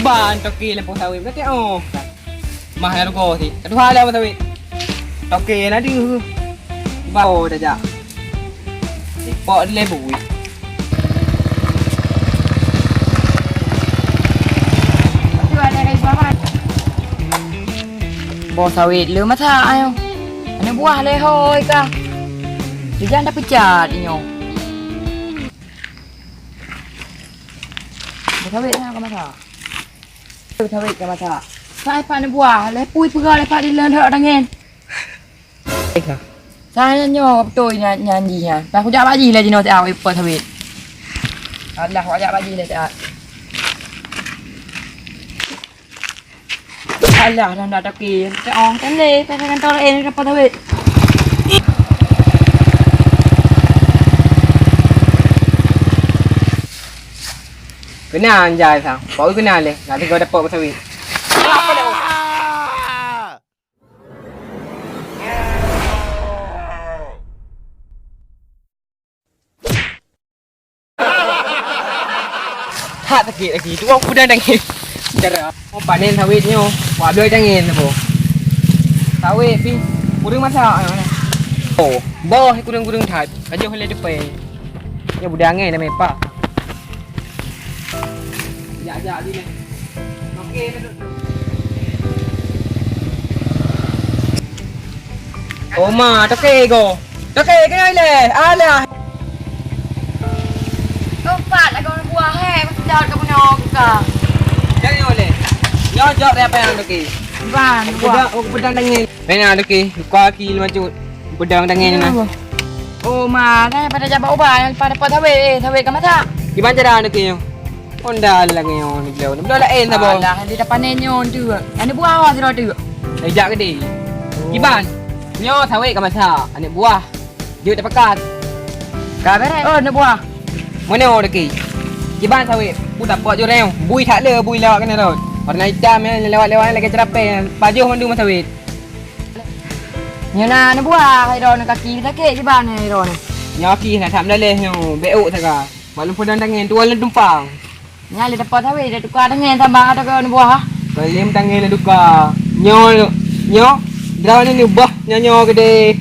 ba toki lampu sawit kata oh. Mah na ko si. Kedua lampu sawit. Toki na di bau dah jak. Pok le bui. Bò sawit lửa mà tha ai không? Nó buah le hoi ka. Dia dah pecah dia nyo. Bò sawit ha ka mata. Bò sawit ka mata. Sai pa nó buah le pui pura le pa đi lên thợ đang nghe. Sai nyo tôi nhà gì nha. Ba aku jak baji le dino tao bò sawit. Allah aku jak baji le tao. Alah dah nak taki. Cái ong cái lê, cái kan tao en apa tahu. Kena anjay sang. Baru kena le. Nanti kau dapat bersawit. Apa dah? Tak sakit lagi. Tu orang kuda dangin. Cara mau panen sawitnya. Wah dia dangin tu. Sawit pi. Kurang masak mana? Oh, boh kurang-kurang that. Aja hole depan. Ya budak angin dah mepak. Ya đi này. Okey duduk. Oma, toke go. Toke cái này nè. Alah. Tempat lah kau buah he, sedap kau punya ka. Jangan boleh. Yo jok dia apa yang toke. Ban buah. Pedang dangin. Mana toke? Kuah kilo macam pedang dangin na. Oh ma, dah pada jabat ubah pada pot sawit ka mata. Gimana cara toke yo? Honda lagi yo ni beliau. Beliau lain dah boh. Alah, dia dah panen nyo tu. Ani buah awak sudah tu. Ejak ke dia? Gimana? Nyo sawit ka masak. Anak buah. Dia tak pekat. Ka bere. Oh, ni buah. Mana orang lagi? Gimana sawit? Budak pot je reo. Bui tak le, bui lewat kena road. Warna hitam lewat-lewat lagi cerapai. Pajuh mandu masa sawit. Nyo na ni buah, hai ron kaki sakit je ban hai ron. Nyoki nak tak daleh nyo. Beuk saga. Maklum pedang tangan tu ala tumpang. Nyali dapat sawit dia tukar dengan tambah ada kau ni buah. Kalim tangan la duka. Nyo. Draw ni bah nyo gede.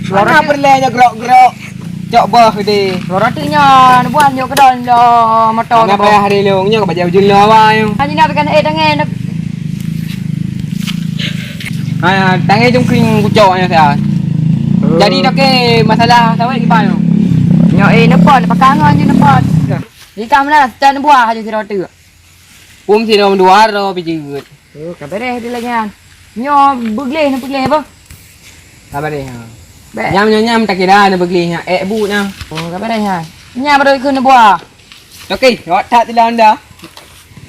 Warna perlenya gerok-gerok. Cok bah gede. Roti nyo ni buah nyo kedon lo motor. Kenapa hari lu nyo ka baju jul lawa yo. Ani nak kan dengan Tangan jungkring kucok nyo saya. Jadi toke masalah sawit gimana? nyo nepot pakangan je nepot. Di kamera stand buah aja si roti. Pum si rom dua ro bijut. Oh, kabere dia lagi kan. Nyo begleh apa? Sabar ni. Be. Nyam tak kira na begli nya. Bu na. Oh, kabere ha. Nya baru ikut buah. Okey, awak tak tilang dah.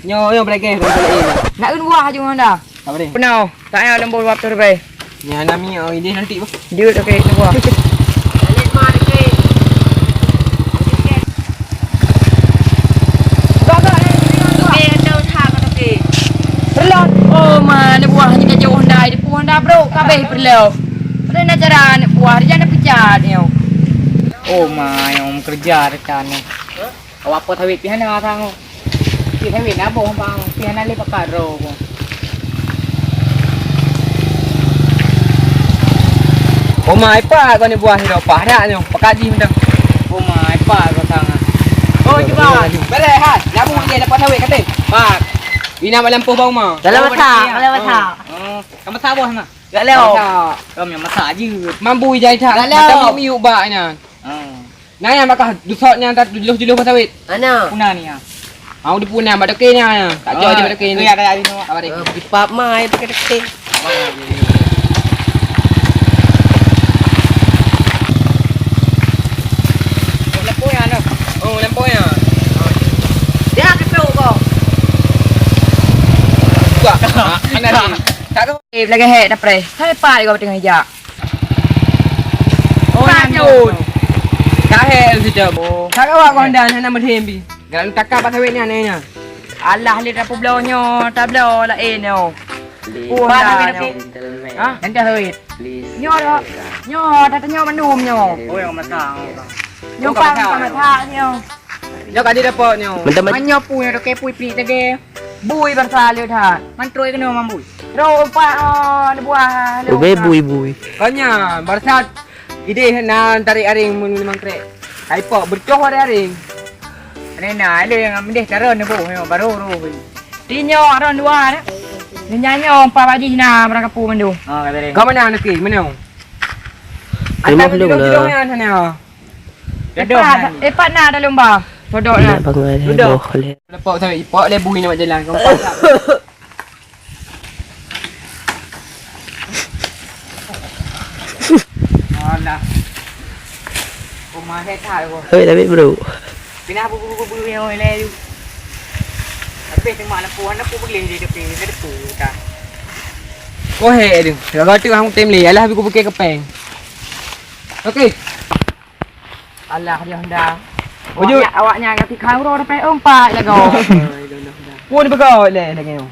Nyo belakang boleh. Nak ikut buah aja anda. Sabar ni. Penau. Tak payah lembur waktu be. Nya nami ini nanti bah. Dia okey buah. Oh mana buah ni jauh Honda, di Honda bro, kabeh perlu. Ada nak cara nak buah dia nak pecah dia. Oh ma yang kerja rekan ni. Awak apa sawit pihan na tang. Pi sawit na bong bang, pihan na le pakaro bong. Oh ma apa kau ni buah hidup apa dah ni? Pakaji mendang. Oh ma apa kau tang. Oh cuba. Beres ha. Labu dia dapat sawit kata. Pak. Bina malam po bau ma. Dalam masak. Oh, kamu masak buah ma. Tak leo. Kau yang masak je. Mampu jai tak. Macam ni miuk bak nya. Nah yang bakal dusotnya tak juluh-juluh pasawit. Mana? Punah ni ah. Mau dipunah mak dekenya. Tak jauh je mak dekenya. Ya ada ni. Apa dia? Di pap mai pakai dekeng. Lampu ya no. Oh lampu ya. Dia ke pro kau. Gua. Ana ni. Tak kau. Lagi he dah pre. Hai pa kau tengah hijak. Oh lanjut. Kak hel si jap. Tak kau kau anda nak berhem bi. Galang takak pasawit ni anaknya. Alah le dah publaunya, tak blau lah no. Puan dah. Ha? Nanti sawit. Nyo dah. Nyo dah tanya menum nyo. Oh yang masak. Nyo pang masak nyo. Nyo kadi dapat nyo. Manyo pu nyo ke pu pri tege. Bui bersalio dah. Mantroi kena mambu. Ro pa ni buah. Ube bui. Kanya barsat ide na tarik aring mun memang krek. Kai pok bercoh aring. Nena ada yang ambil cara ni bu, baru ru. Tinyo aron dua ni. Nyanyo pa baji na berang kapu mandu. Oh kata dia. Kau mana nak mana? Memang belum Duduk lah. yang sana. Epat na dalam ba. Sodok na. Bangun Duduk. boleh. Lepak sampai ipok lebu ni nak jalan. Kau pasak. Alah. Rumah saya tak aku. Tapi bro. Pindah bu yang oleh tu. Tapi tengok lampu boleh di depan depan dah. Kau hei tu. Kalau tu hang tem le, alah aku pakai kepeng. Okey. Alah dia hendak. Wujud. Awaknya ngati kau ro dapat empat lah kau. Pun begau le lagi tu.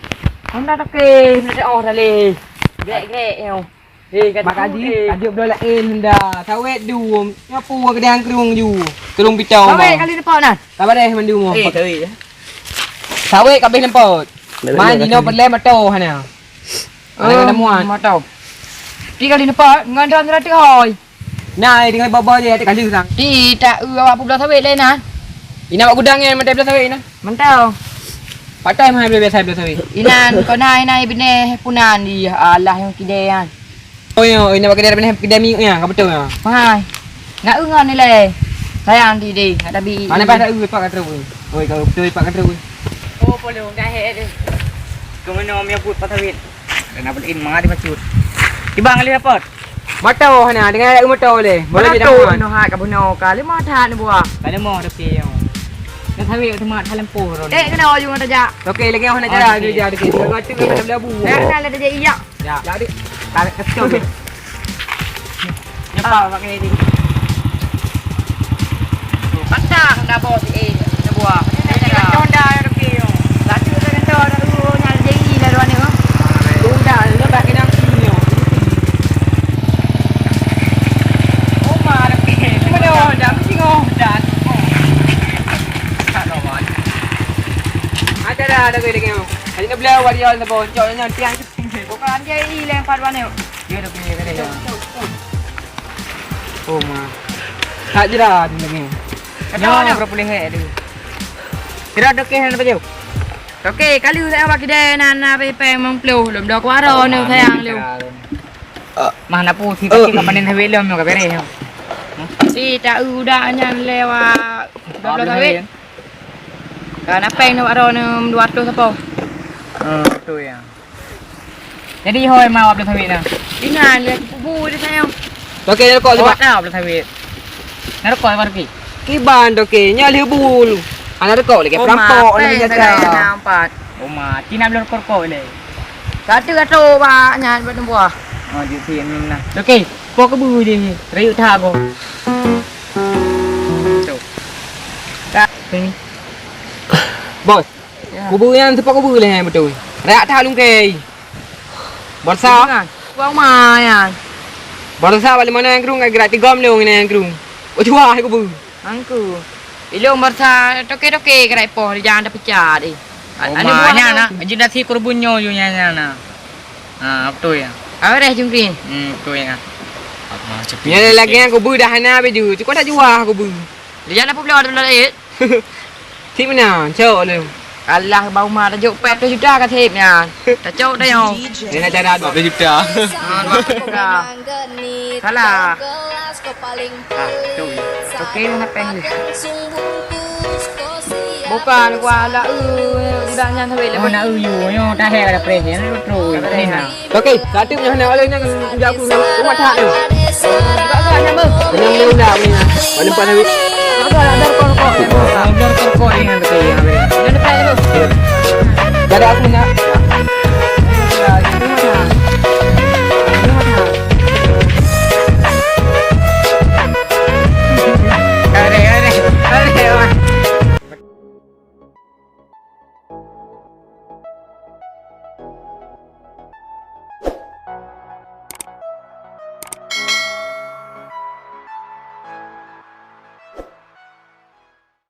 Hendak tak ke, nak oh dah le. Grek yo. Mak Haji, tajuk belah lain hendak. Sawet du, nyapu kedang kerung ju. Tolong picau. Sawit kali depan nah. Tak boleh mandu mo. Teri. Sawet kabeh lempot. Man dino perle mato hana. Ana muat. Mau tahu. 3 kali depan ngan dah tu hoi. Nah, dengan baba je atik kali sang. Di tak awak pula sawit lain nah. Ina mak gudang ni mata belah sawet ina. Mentau. Patai mai biasa belah sawet. Inan kau nai bine punan di Allah yang kidean. Oh yo, ina mak kedai mi ya, kau betul ya. Hai. Nak ngon ni le. Sayang di ada bi. Mana pas pak kata oi. Oi kau betul pak kata oi. Oh boleh dah he. Kau mana om yang put patawit. Dan apa in mangadi macut. Ibang ali dapat. Mata hana dengan aku mata le. Boleh Boleh tidak tu muat. no ha ka buno kali mau than buah. Kalau mau depan yo. Dah tahu tu mak dalam poh ron. Kena ojung ada jak. Okey, lagi hana cara dia jadi. Kau tu kena belah bu. Kena ada je iya. Ya, jadi. Tarik kecil. Nyapa pakai ni. Patah dah bos na buah. Honda depan yo. Laju tu kan dah nyal je lah ruan ni. Tunda, lu tak kena sini. Oh mak depan. Mana dah mesti ngau dah. Tak lawan. Ada dah ada kau. Hari ni belah warian tu bon. Caknya tiang tinggi. Bukan je lempar ruan ni. Dia depan kata dia. Oh ma. Tak jerat lagi. Nyawa berapa boleh he tu. Kira dekat apa jauh? Okey, kali saya awak kedai nana pe memplu lum dak waro ni sayang lu. Mana pu si kecil kapan ni helm yo kabere yo. Si tak udah nyan lewa. Dak lawit. Kan apa yang waro ni 200 apa? Tu ya. Jadi hoi mau upload thawit na. Dinan le pupu dia sayang. Okey, nak kau Sebab sebab. dah upload thawit. Nak kau baru ki. Kiban okey, nya lebu. Anak kau lagi perampok ni jaga. Nampak. Oma, tina belum kau le. Kata ba nyan buat buah. Oh, di sini na. Okey, pok kebu je. Rayu tha go. Tu. Tak, ni. Bos. Kubu yang sepak kubu le betul. Rayak tha lung ke. Borsa. Buang mayan. Borsa balik mana yang kerung gerak 3 mlung ni yang kerung. Oh cuah kubu. Angku. Ilung bersa toke-toke kerai poh di jangan ada pecah di. Oma nya na, jinda si kurbunyo yo nya na. Ah, betul ya. Awak jungkin. Betul ya. Apa cepi. Nya lagi yang kubu dah hana baju. Cukup tak juah kubu. Di jangan apa belah ada belah it. Ti mana? Cok le. Allah bau ma tajuk 8 juta ka thepnya. Tajuk dah yo. Ni nak cara 20 juta. Salah. Tu. Okey nak peng ni. Bukan gua ala udah nyan thawit le. Oh, na uyu yo dah he ada pre ni betul. Ni na. Okey, satu punya hana oleh nak kerja aku rumah tak ni. Tak ada nyambe. Kena mlung dah ni. Mana pas habis. Tak ada kor kor. Betul kau ni betul ya. Jangan depan lu. Jadi aku nak